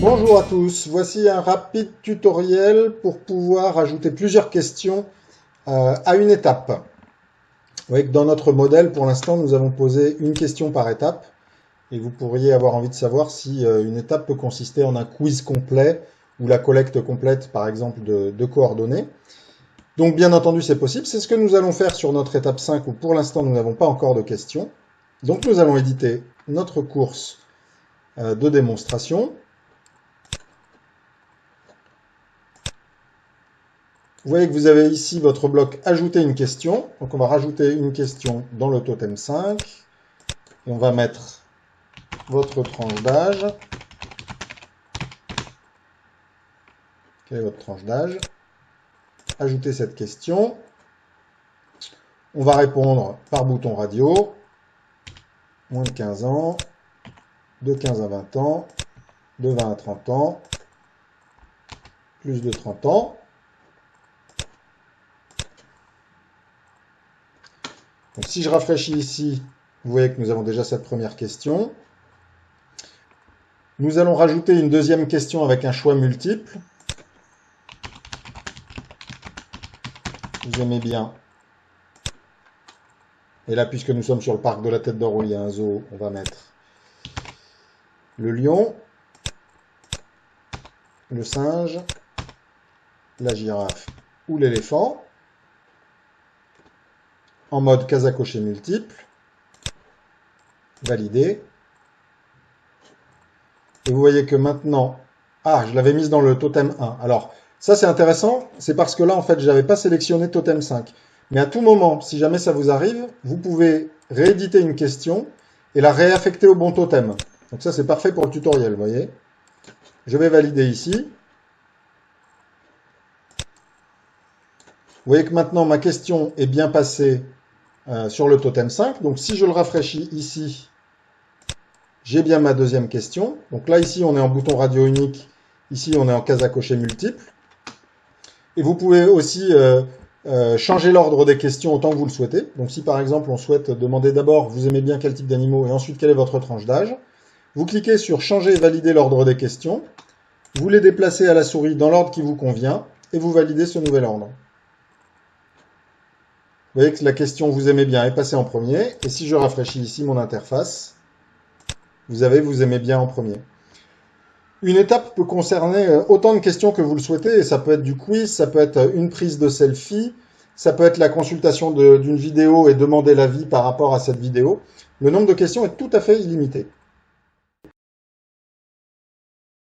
Bonjour à tous, voici un rapide tutoriel pour pouvoir ajouter plusieurs questions à une étape. Vous voyez que dans notre modèle, pour l'instant, nous avons posé une question par étape et vous pourriez avoir envie de savoir si une étape peut consister en un quiz complet ou la collecte complète, par exemple, de coordonnées. Donc, bien entendu, c'est possible. C'est ce que nous allons faire sur notre étape 5 où pour l'instant, nous n'avons pas encore de questions. Donc, nous allons éditer notre course de démonstration. Vous voyez que vous avez ici votre bloc « Ajouter une question ». Donc on va rajouter une question dans le totem 5. Et on va mettre votre tranche d'âge. Quelle est votre tranche d'âge? Ajouter cette question. On va répondre par bouton radio. Moins de 15 ans. De 15 à 20 ans. De 20 à 30 ans. Plus de 30 ans. Donc, si je rafraîchis ici, vous voyez que nous avons déjà cette première question. Nous allons rajouter une deuxième question avec un choix multiple. Vous aimez bien. Et là, puisque nous sommes sur le parc de la Tête d'Or où il y a un zoo, on va mettre le lion, le singe, la girafe ou l'éléphant. En mode case à cocher multiple. Valider. Et vous voyez que maintenant... Ah, je l'avais mise dans le totem 1. Alors, ça c'est intéressant, c'est parce que là, en fait, je n'avais pas sélectionné totem 5. Mais à tout moment, si jamais ça vous arrive, vous pouvez rééditer une question et la réaffecter au bon totem. Donc ça, c'est parfait pour le tutoriel, vous voyez. Je vais valider ici. Vous voyez que maintenant, ma question est bien passée sur le totem 5. Donc si je le rafraîchis ici, j'ai bien ma deuxième question. Donc là, ici, on est en bouton radio unique. Ici, on est en case à cocher multiple. Et vous pouvez aussi changer l'ordre des questions autant que vous le souhaitez. Donc si par exemple, on souhaite demander d'abord, vous aimez bien quel type d'animaux, et ensuite, quelle est votre tranche d'âge, vous cliquez sur changer et valider l'ordre des questions. Vous les déplacez à la souris dans l'ordre qui vous convient, et vous validez ce nouvel ordre. Vous voyez que la question « Vous aimez bien » est passée en premier. Et si je rafraîchis ici mon interface, vous avez « Vous aimez bien » en premier. Une étape peut concerner autant de questions que vous le souhaitez. Et ça peut être du quiz, ça peut être une prise de selfie, ça peut être la consultation d'une vidéo et demander l'avis par rapport à cette vidéo. Le nombre de questions est tout à fait illimité.